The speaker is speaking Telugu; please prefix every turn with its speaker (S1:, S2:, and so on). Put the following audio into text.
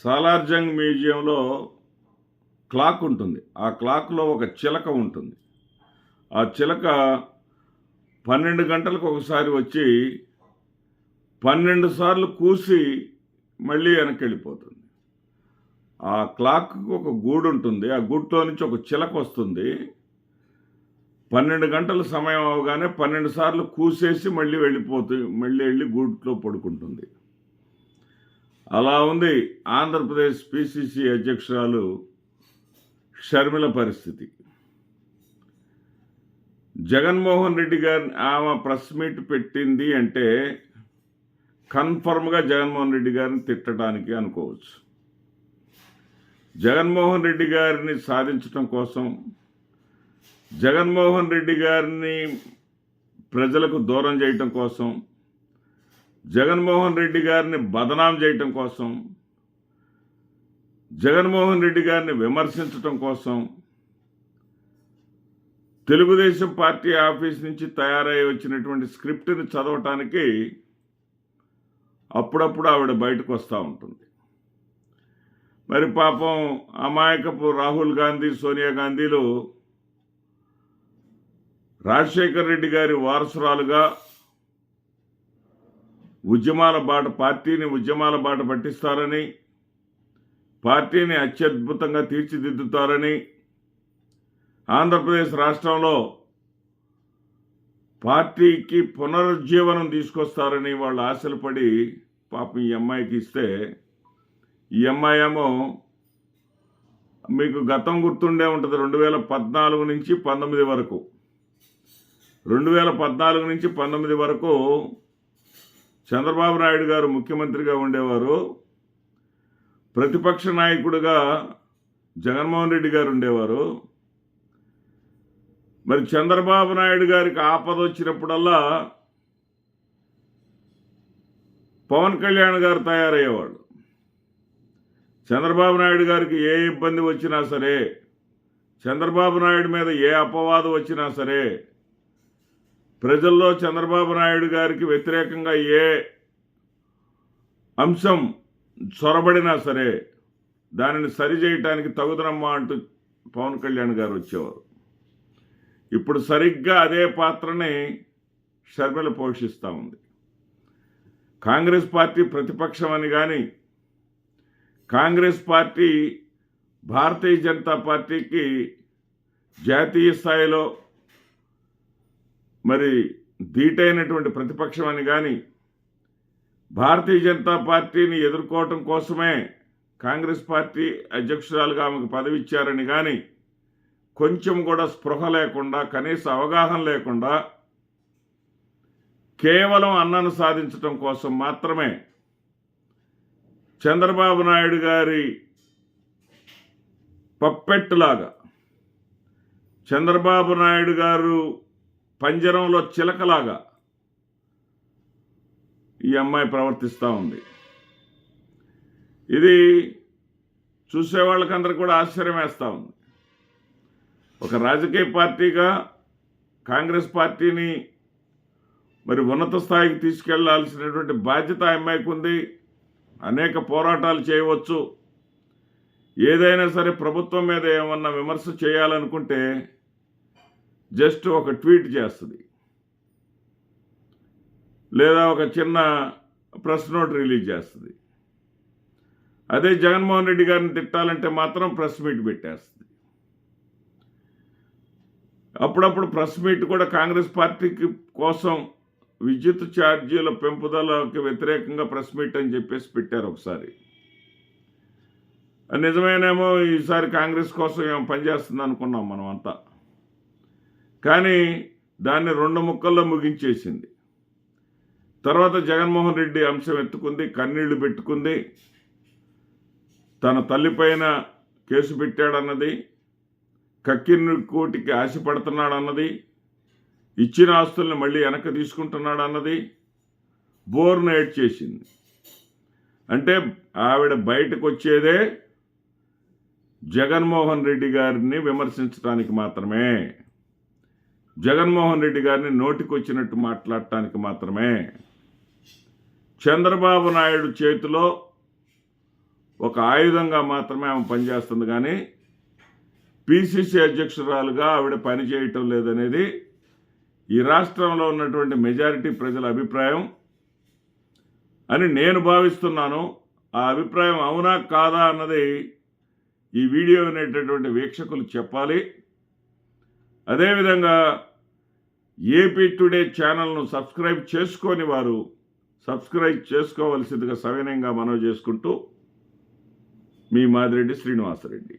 S1: సాలార్జంగ్ మ్యూజియంలో క్లాక్ ఉంటుంది. ఆ క్లాక్‌లో ఒక చిలక ఉంటుంది. ఆ చిలక 12 గంటలకు ఒకసారి వచ్చి 12 సార్లు కూసి మళ్ళీ వెనక్కెళ్ళిపోతుంది. ఆ క్లాక్‌కి ఒక గూడుంటుంది. ఆ గూట్లో నుంచి ఒక చిలకొస్తుంది. 12 గంటల సమయం అవ్వగానే 12 సార్లు కూసేసి మళ్ళీ మళ్ళీ ఎళ్లి గూట్లో పడుకుంటుంది. అలా ఉంది ఆంధ్రప్రదేశ్ పీసీసీ అధ్యక్షురాలు షర్మిల పరిస్థితి. జగన్మోహన్ రెడ్డి గారిని ఆమె ప్రెస్ మీట్ పెట్టింది అంటే కన్ఫర్మ్‌గా జగన్మోహన్ రెడ్డి గారిని తిట్టడానికి అనుకోవచ్చు. జగన్మోహన్ రెడ్డి గారిని సాధించడం కోసం, జగన్మోహన్ రెడ్డి గారిని ప్రజలకు దూరం చేయటం కోసం, జగన్మోహన్ రెడ్డి గారిని బదనాం చేయటం కోసం, జగన్మోహన్ రెడ్డి గారిని విమర్శించటం కోసం తెలుగుదేశం పార్టీ ఆఫీస్ నుంచి తయారై వచ్చినటువంటి స్క్రిప్ట్ని చదవటానికి అప్పుడప్పుడు ఆవిడ బయటకు వస్తూ ఉంటుంది. మరి పాపం అమాయకపు రాహుల్ గాంధీ, సోనియా గాంధీలు రాజశేఖర్ రెడ్డి గారి వారసురాలుగా పార్టీని ఉద్యమాల బాట పట్టిస్తారని, పార్టీని అత్యద్భుతంగా తీర్చిదిద్దుతారని, ఆంధ్రప్రదేశ్ రాష్ట్రంలో పార్టీకి పునరుజ్జీవనం తీసుకొస్తారని వాళ్ళు ఆశలు పడి పాపం ఈ అమ్మాయికి ఇస్తే, ఈ అమ్మాయి ఏమో మీకు గతం గుర్తుండే ఉంటుంది. 2014 నుంచి 19 వరకు 2014 నుంచి 19 వరకు చంద్రబాబు నాయుడు గారు ముఖ్యమంత్రిగా ఉండేవారు. ప్రతిపక్ష నాయకుడిగా జగన్మోహన్ రెడ్డి గారు ఉండేవారు. మరి చంద్రబాబు నాయుడు గారికి ఆపద వచ్చినప్పుడల్లా పవన్ కళ్యాణ్ గారు తయారయ్యేవాడు. చంద్రబాబు నాయుడు గారికి ఏ ఇబ్బంది వచ్చినా సరే, చంద్రబాబు నాయుడు మీద ఏ అపవాదం వచ్చినా సరే, ప్రజల్లో చంద్రబాబు నాయుడు గారికి వ్యతిరేకంగా ఏ అంశం చొరబడినా సరే దానిని సరిచేయటానికి తగుదనమ్మా అంటూ పవన్ కళ్యాణ్ గారు వచ్చేవారు. ఇప్పుడు సరిగ్గా అదే పాత్రని షర్మిల పోషిస్తూ ఉంది. కాంగ్రెస్ పార్టీ ప్రతిపక్షం అని కానీ, కాంగ్రెస్ పార్టీ భారతీయ జనతా పార్టీకి జాతీయ స్థాయిలో మరి ధీటైనటువంటి ప్రతిపక్షం అని కానీ, భారతీయ జనతా పార్టీని ఎదుర్కోవటం కోసమే కాంగ్రెస్ పార్టీ అధ్యక్షురాలుగా ఆమెకు పదవి ఇచ్చారని కానీ కొంచెం కూడా స్పృహ లేకుండా, కనీస అవగాహన లేకుండా కేవలం అన్నను సాధించటం కోసం మాత్రమే చంద్రబాబు నాయుడు గారి పప్పెట్టులాగా, చంద్రబాబు నాయుడు గారు పంజరంలో చిలకలాగా ఈ అమ్మాయి ప్రవర్తిస్తూ ఉంది. ఇది చూసేవాళ్ళకందరూ కూడా ఆశ్చర్యం వేస్తూ ఉంది. ఒక రాజకీయ పార్టీగా కాంగ్రెస్ పార్టీని మరి ఉన్నత స్థాయికి తీసుకెళ్లాల్సినటువంటి బాధ్యత ఆ అమ్మాయికి ఉంది. అనేక పోరాటాలు చేయవచ్చు. ఏదైనా సరే ప్రభుత్వం మీద ఏమన్నా విమర్శ చేయాలనుకుంటే జస్ట్ ఒక ట్వీట్ చేస్తుంది, లేదా ఒక చిన్న ప్రెస్ నోట్ రిలీజ్ చేస్తుంది. అదే జగన్మోహన్ రెడ్డి గారిని తిట్టాలంటే మాత్రం ప్రెస్ మీట్ పెట్టేస్తుంది. అప్పుడప్పుడు ప్రెస్ మీట్ కూడా కాంగ్రెస్ పార్టీకి కోసం విద్యుత్ ఛార్జీల పెంపుదలకి వ్యతిరేకంగా ప్రెస్ మీట్ అని చెప్పేసి పెట్టారు ఒకసారి. నిజమేనేమో ఈసారి కాంగ్రెస్ కోసం ఏమో పనిచేస్తుంది అనుకున్నాం మనం అంతా. కానీ దాన్ని 2 ముక్కల్లో ముగించేసింది. తర్వాత జగన్మోహన్ రెడ్డి అంశం ఎత్తుకుంది, కన్నీళ్లు పెట్టుకుంది. తన తల్లిపైన కేసు పెట్టాడన్నది, కక్కిన కోటికి ఆశపడుతున్నాడన్నది, ఇచ్చిన ఆస్తుల్ని మళ్ళీ వెనక్కి తీసుకుంటున్నాడన్నది బోర్ను ఏడ్చేసింది. అంటే ఆవిడ బయటకు వచ్చేదే జగన్మోహన్ రెడ్డి గారిని విమర్శించడానికి మాత్రమే, జగన్మోహన్ రెడ్డి గారిని నోటికొచ్చినట్టు మాట్లాడటానికి మాత్రమే. చంద్రబాబు నాయుడు చేతిలో ఒక ఆయుధంగా మాత్రమే ఆమె పనిచేస్తుంది, కానీ పిసిసి అధ్యక్షురాలుగా ఆవిడ పనిచేయటం లేదనేది ఈ రాష్ట్రంలో ఉన్నటువంటి మెజారిటీ ప్రజల అభిప్రాయం అని నేను భావిస్తున్నాను. ఆ అభిప్రాయం అవునా కాదా అన్నది ఈ వీడియో వినేటటువంటి వీక్షకులు చెప్పాలి. అదేవిధంగా ఏపీ టుడే ఛానల్ను సబ్స్క్రైబ్ చేసుకోని వారు సబ్స్క్రైబ్ చేసుకోవలసిందిగా సవినయంగా మనవి చేసుకుంటూ మీ మాదిరెడ్డి శ్రీనివాసరెడ్డి.